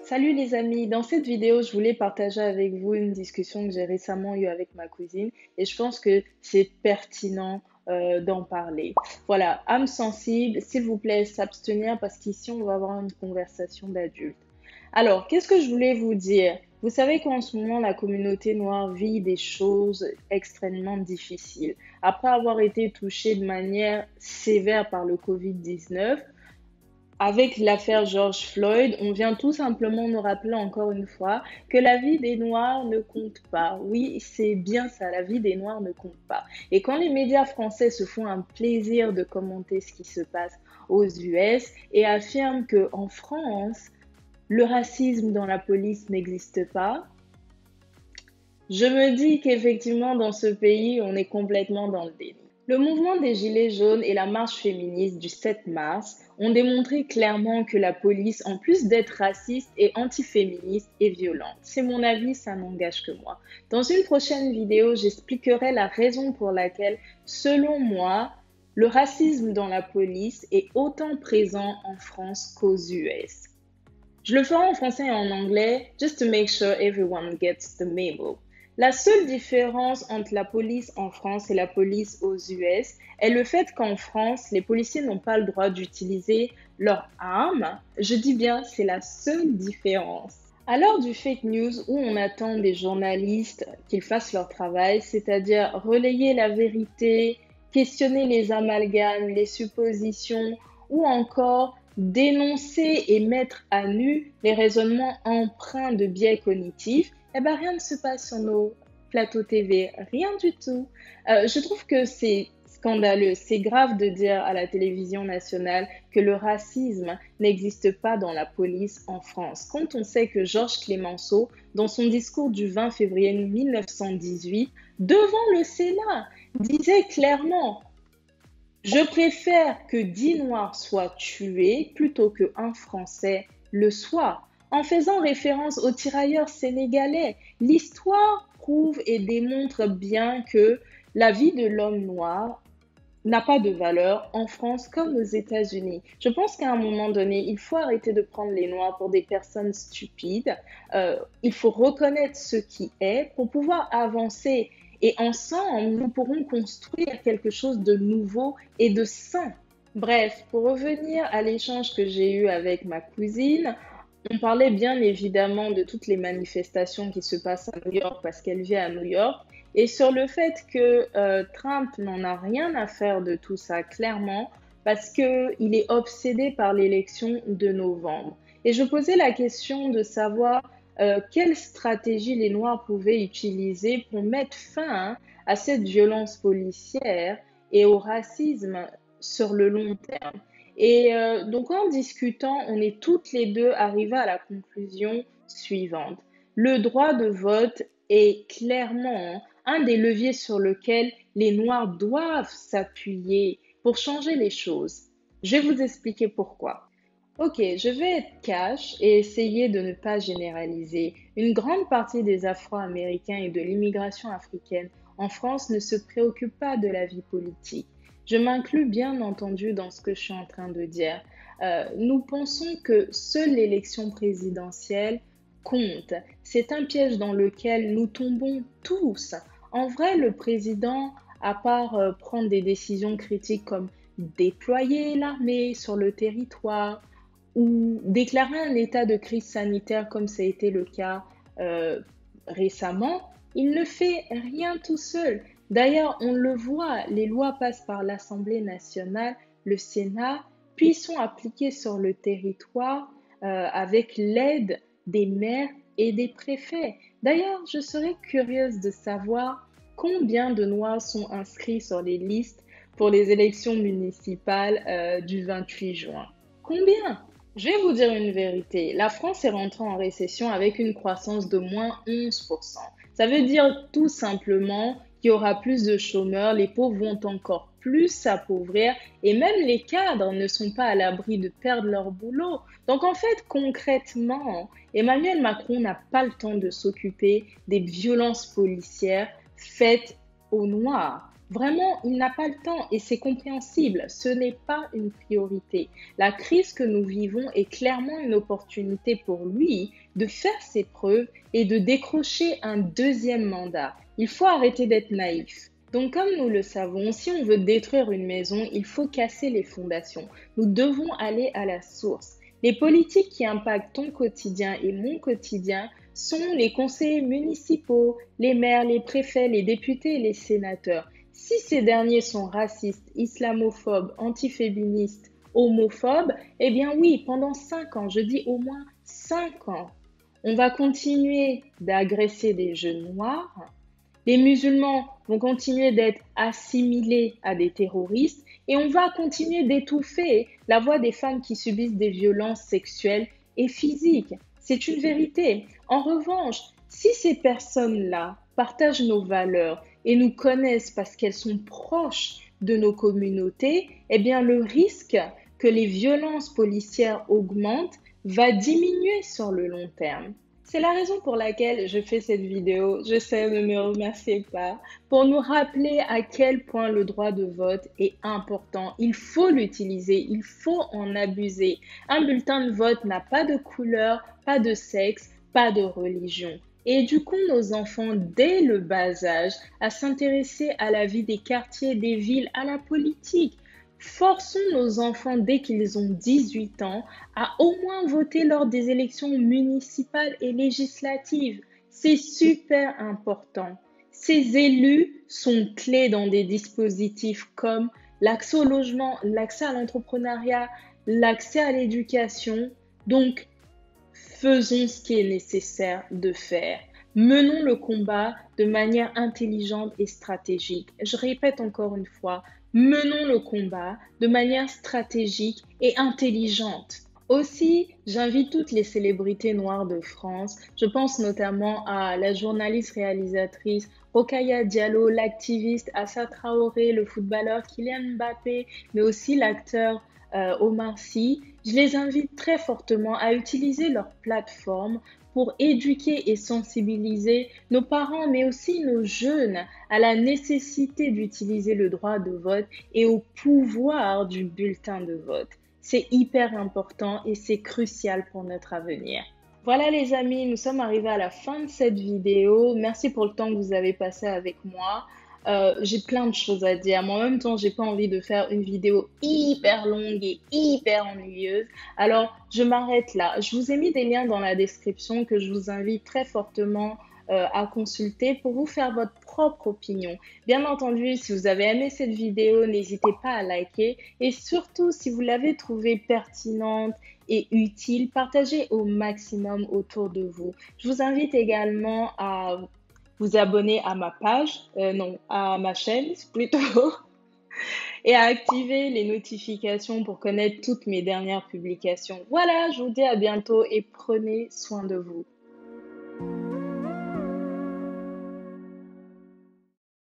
Salut les amis, dans cette vidéo, je voulais partager avec vous une discussion que j'ai récemment eue avec ma cousine et je pense que c'est pertinent d'en parler. Voilà, âme sensible, s'il vous plaît, s'abstenir parce qu'ici on va avoir une conversation d'adultes. Alors, qu'est-ce que je voulais vous dire? Vous savez qu'en ce moment, la communauté noire vit des choses extrêmement difficiles. Après avoir été touchée de manière sévère par le Covid-19, avec l'affaire George Floyd, on vient tout simplement nous rappeler encore une fois que la vie des Noirs ne compte pas. Oui, c'est bien ça, la vie des Noirs ne compte pas. Et quand les médias français se font un plaisir de commenter ce qui se passe aux US et affirment qu'en France, le racisme dans la police n'existe pas, je me dis qu'effectivement, dans ce pays, on est complètement dans le déni. Le mouvement des Gilets jaunes et la marche féministe du 7 mars ont démontré clairement que la police, en plus d'être raciste, est antiféministe et violente. C'est mon avis, ça n'engage que moi. Dans une prochaine vidéo, j'expliquerai la raison pour laquelle, selon moi, le racisme dans la police est autant présent en France qu'aux US. Je le ferai en français et en anglais, just to make sure everyone gets the memo. La seule différence entre la police en France et la police aux US est le fait qu'en France, les policiers n'ont pas le droit d'utiliser leurs armes. Je dis bien, c'est la seule différence. À l'heure du fake news où on attend des journalistes qu'ils fassent leur travail, c'est-à-dire relayer la vérité, questionner les amalgames, les suppositions ou encore dénoncer et mettre à nu les raisonnements empreints de biais cognitifs, eh ben rien ne se passe sur nos plateaux TV, rien du tout. Je trouve que c'est scandaleux, c'est grave de dire à la télévision nationale que le racisme n'existe pas dans la police en France. Quand on sait que Georges Clemenceau, dans son discours du 20 février 1918, devant le Sénat, disait clairement: je préfère que 10 Noirs soient tués plutôt qu'un Français le soit. En faisant référence aux tirailleurs sénégalais, l'histoire prouve et démontre bien que la vie de l'homme noir n'a pas de valeur en France comme aux États-Unis. Je pense qu'à un moment donné, il faut arrêter de prendre les Noirs pour des personnes stupides. Il faut reconnaître ce qui est pour pouvoir avancer. Et ensemble, nous pourrons construire quelque chose de nouveau et de sain. Bref, pour revenir à l'échange que j'ai eu avec ma cousine, on parlait bien évidemment de toutes les manifestations qui se passent à New York parce qu'elle vit à New York et sur le fait que Trump n'en a rien à faire de tout ça clairement parce qu'il est obsédé par l'élection de novembre. Et je posais la question de savoir quelle stratégie les Noirs pouvaient utiliser pour mettre fin à cette violence policière et au racisme sur le long terme. Et donc en discutant, on est toutes les deux arrivées à la conclusion suivante. Le droit de vote est clairement un des leviers sur lequel les Noirs doivent s'appuyer pour changer les choses. Je vais vous expliquer pourquoi. Ok, je vais être cash et essayer de ne pas généraliser. Une grande partie des Afro-Américains et de l'immigration africaine en France ne se préoccupent pas de la vie politique. Je m'inclus bien entendu dans ce que je suis en train de dire. Nous pensons que seule l'élection présidentielle compte. C'est un piège dans lequel nous tombons tous. En vrai, le président, à part prendre des décisions critiques comme déployer l'armée sur le territoire, ou déclarer un état de crise sanitaire comme ça a été le cas récemment, il ne fait rien tout seul. D'ailleurs, on le voit, les lois passent par l'Assemblée nationale, le Sénat, puis sont appliquées sur le territoire avec l'aide des maires et des préfets. D'ailleurs, je serais curieuse de savoir combien de Noirs sont inscrits sur les listes pour les élections municipales du 28 juin. Combien? Je vais vous dire une vérité. La France est rentrée en récession avec une croissance de moins 11%. Ça veut dire tout simplement qu'il y aura plus de chômeurs, les pauvres vont encore plus s'appauvrir et même les cadres ne sont pas à l'abri de perdre leur boulot. Donc en fait, concrètement, Emmanuel Macron n'a pas le temps de s'occuper des violences policières faites aux Noirs. Vraiment, il n'a pas le temps et c'est compréhensible. Ce n'est pas une priorité. La crise que nous vivons est clairement une opportunité pour lui de faire ses preuves et de décrocher un deuxième mandat. Il faut arrêter d'être naïf. Donc, comme nous le savons, si on veut détruire une maison, il faut casser les fondations. Nous devons aller à la source. Les politiques qui impactent ton quotidien et mon quotidien sont les conseillers municipaux, les maires, les préfets, les députés et les sénateurs. Si ces derniers sont racistes, islamophobes, antiféministes, homophobes, eh bien oui, pendant 5 ans, je dis au moins 5 ans, on va continuer d'agresser des jeunes noirs, les musulmans vont continuer d'être assimilés à des terroristes et on va continuer d'étouffer la voix des femmes qui subissent des violences sexuelles et physiques. C'est une vérité. En revanche, si ces personnes-là partagent nos valeurs et nous connaissent parce qu'elles sont proches de nos communautés, eh bien le risque que les violences policières augmentent va diminuer sur le long terme. C'est la raison pour laquelle je fais cette vidéo. Je sais, ne me remerciez pas. Pour nous rappeler à quel point le droit de vote est important. Il faut l'utiliser, il faut en abuser. Un bulletin de vote n'a pas de couleur, pas de sexe, pas de religion. Et éduquons nos enfants dès le bas âge à s'intéresser à la vie des quartiers, des villes, à la politique. Forçons nos enfants dès qu'ils ont 18 ans à au moins voter lors des élections municipales et législatives. C'est super important. Ces élus sont clés dans des dispositifs comme l'accès au logement, l'accès à l'entrepreneuriat, l'accès à l'éducation. Donc, faisons ce qui est nécessaire de faire. Menons le combat de manière intelligente et stratégique. Je répète encore une fois, menons le combat de manière stratégique et intelligente. Aussi, j'invite toutes les célébrités noires de France. Je pense notamment à la journaliste réalisatrice Rokhaya Diallo, l'activiste Assa Traoré, le footballeur Kylian Mbappé, mais aussi l'acteur Omar Sy. Je les invite très fortement à utiliser leur plateforme pour éduquer et sensibiliser nos parents, mais aussi nos jeunes, à la nécessité d'utiliser le droit de vote et au pouvoir du bulletin de vote. C'est hyper important et c'est crucial pour notre avenir. Voilà les amis, nous sommes arrivés à la fin de cette vidéo. Merci pour le temps que vous avez passé avec moi. J'ai plein de choses à dire, mais en même temps, j'ai pas envie de faire une vidéo hyper longue et hyper ennuyeuse. Alors, je m'arrête là. Je vous ai mis des liens dans la description que je vous invite très fortement à consulter pour vous faire votre propre opinion. Bien entendu, si vous avez aimé cette vidéo, n'hésitez pas à liker et surtout, si vous l'avez trouvée pertinente et utile, partagez au maximum autour de vous. Je vous invite également à vous abonner à ma page, non, à ma chaîne plutôt, et à activer les notifications pour connaître toutes mes dernières publications. Voilà, je vous dis à bientôt et prenez soin de vous.